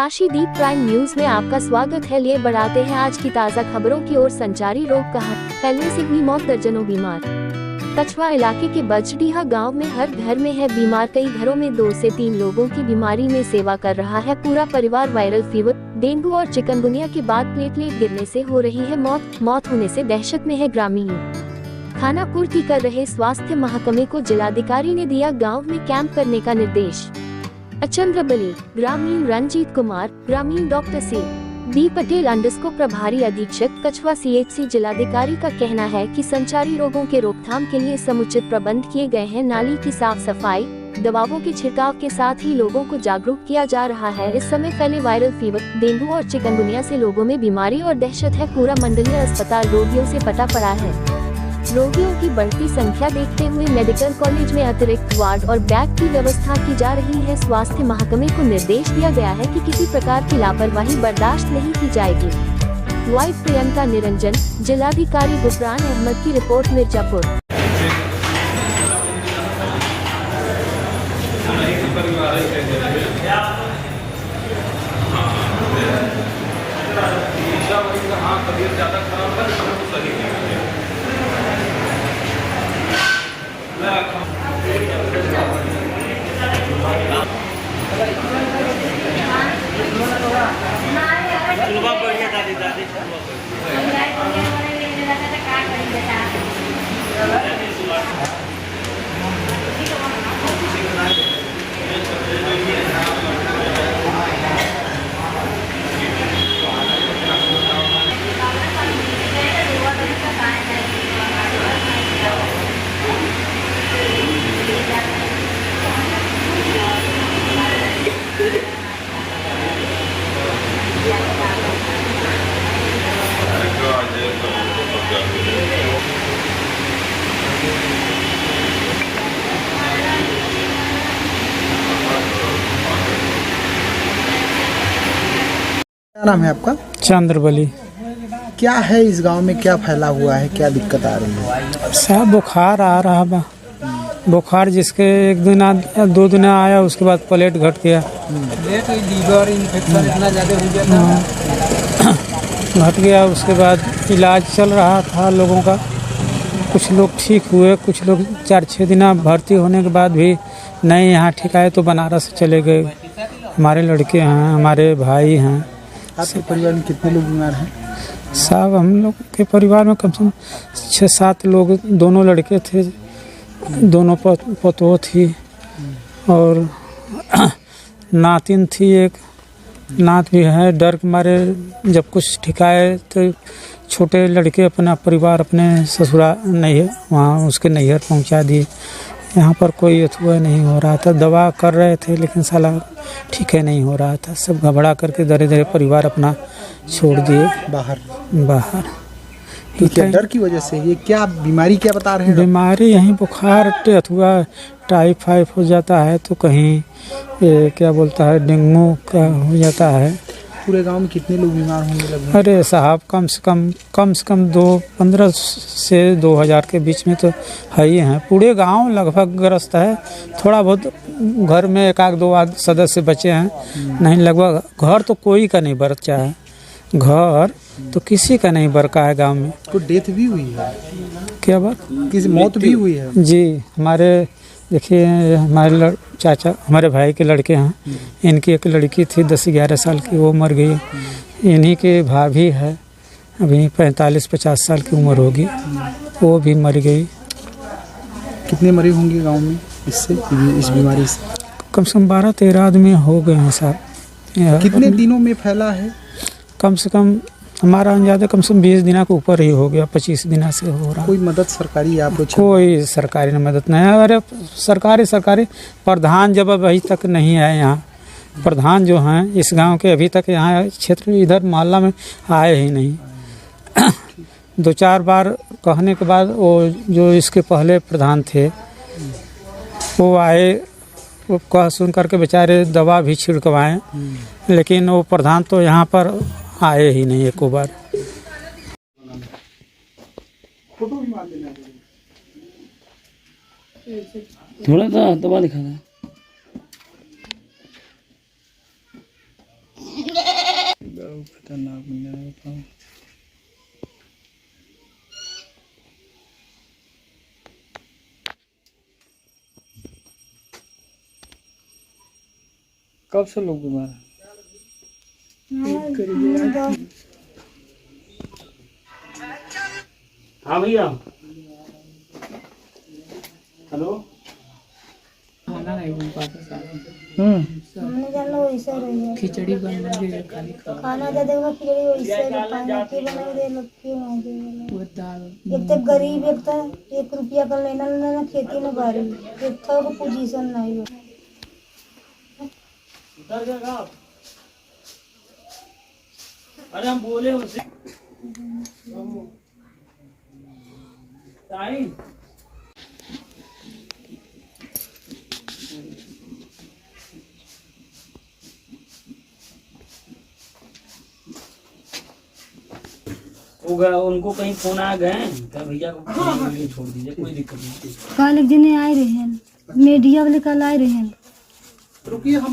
काशीदीप prime news में आपका स्वागत है। लिए बढ़ाते हैं आज की ताज़ा खबरों की ओर। संचारी रोग का फैलने से हुई मौत, दर्जनों बीमार। कछवा इलाके के बजडीहा गांव में हर घर में है बीमार। कई घरों में 2 से 3 लोगों की बीमारी में सेवा कर रहा है पूरा परिवार। वायरल फीवर, डेंगू और चिकनगुनिया के बाद प्लेटलेट गिरने से हो रही है मौत होने से दहशत में है ग्रामीण। खाना पूर्ति कर रहे स्वास्थ्य महकमे को जिलाधिकारी ने दिया गाँव में कैंप करने का निर्देश। चंद्रबली, ग्रामीण रंजीत कुमार, ग्रामीण डॉक्टर C.B. पटेल अंडस्को प्रभारी अधीक्षक कछवा CHC। जिलाधिकारी का कहना है कि संचारी रोगों के रोकथाम के लिए समुचित प्रबंध किए गए हैं। नाली की साफ सफाई, दवाओं के छिड़काव के साथ ही लोगों को जागरूक किया जा रहा है। इस समय फैले वायरल फीवर, डेंगू और चिकनगुनिया से लोगों में बीमारी और दहशत है। पूरा मंडलीय अस्पताल रोगियों से पटा पड़ा है। रोगियों की बढ़ती संख्या देखते हुए मेडिकल कॉलेज में अतिरिक्त वार्ड और बेड की व्यवस्था की जा रही है। स्वास्थ्य महकमे को निर्देश दिया गया है कि किसी प्रकार की लापरवाही बर्दाश्त नहीं की जाएगी। वाइफ प्रियंका निरंजन, जिलाधिकारी गुफरान अहमद की रिपोर्ट, मिर्जापुर। क्या नाम है आपका? चंद्रबली। क्या है इस गांव में, क्या फैला हुआ है, क्या दिक्कत आ रही है? साहब बुखार आ रहा बा। बुखार जिसके 1 दिन 2 दिन आया, उसके बाद प्लेट घट गया। लीवर इन्फेक्शन इतना ज़्यादा हो गया था। घट गया, उसके बाद इलाज चल रहा था लोगों का। कुछ लोग ठीक हुए, कुछ लोग 4-6 दिन भर्ती होने के बाद भी नहीं यहाँ ठीक आए तो बनारस चले गए। हमारे लड़के हैं, हमारे भाई हैं। आपके परिवार में कितने लोग बीमार हैं? साहब हम लोग के परिवार में कम से कम 6-7 लोग, दोनों लड़के थे, दोनों पतोह थी और नातिन थी। एक नात भी है। डर के मारे जब कुछ ठिकाए तो छोटे लड़के अपना परिवार अपने ससुराल नहीं वहाँ उसके नैहर पहुँचा दिए। यहाँ पर कोई अथवा नहीं हो रहा था। दवा कर रहे थे लेकिन साला ठीक है नहीं हो रहा था। सब घबरा करके धीरे धीरे परिवार अपना छोड़ दिए बाहर। तो क्या डर की वजह से? ये क्या बीमारी क्या बता रहे हैं? बीमारी यहीं बुखार अथवा टाइफाइड हो जाता है तो कहीं ये क्या बोलता है डेंगू का हो जाता है। पूरे गांव में कितने लोग बीमार होंगे लगभग? अरे साहब कम से कम 1500 से 2000 के बीच में तो है ही हैं। पूरे गांव लगभग ग्रस्त है। थोड़ा बहुत घर में 1-2 सदस्य बचे हैं, नहीं लगभग घर तो कोई का नहीं बचा है। घर तो किसी का नहीं बरका है गांव में। कोई डेथ भी हुई है? क्या बात? किसी मौत भी हुई है? जी, हमारे देखिए हमारे चाचा, हमारे भाई के लड़के हैं, इनकी एक लड़की थी 10-11 साल की, वो मर गई। इन्हीं के भाभी है, अभी 45-50 साल की उम्र होगी, वो भी मर गई। कितने मरे होंगे गांव में इससे, इस बीमारी से? कम से कम 12-13 आदमी हो गए हैं साहब। कितने दिनों में फैला है? कम से कम हमारा अंदाजा कम से कम 20 दिन के ऊपर ही हो गया, 25 दिन से हो रहा। कोई मदद सरकारी आपको? कोई सरकारी मदद नहीं है। अरे सरकारी प्रधान जब अभी तक नहीं है यहाँ। प्रधान जो हैं इस गांव के अभी तक यहाँ क्षेत्र में इधर मोहल्ला में आए ही नहीं। 2-4 बार कहने के बाद वो जो इसके पहले प्रधान थे वो आए, वो कह सुन करके बेचारे दवा भी छिड़कवाएं, लेकिन वो प्रधान तो यहाँ पर आए ही नहीं एको बार। थोड़ा सा दबा दिखा था। कब से लोग बीमार हैं? हाँ भैया हेलो। खाना नहीं बन पाता सारा। हमने जानना वैसे रही है खिचड़ी बन रही है खाली खा खाना दे देगा खिचड़ी वैसे पानी के बना दे लोग क्यों ना दे वो दाल एक तो गरीब एक तो 1 रुपया का लेना ना खेती में बारी एक तो पोजीशन नहीं हो अरे हम बोले उसे उनको कहीं फोन आ गए तो भैया को छोड़ दीजिए, कोई दिक्कत नहीं। कल एक जने आए रहे हैं मीडिया वाले कल आए रहे हैं। रुकिए हम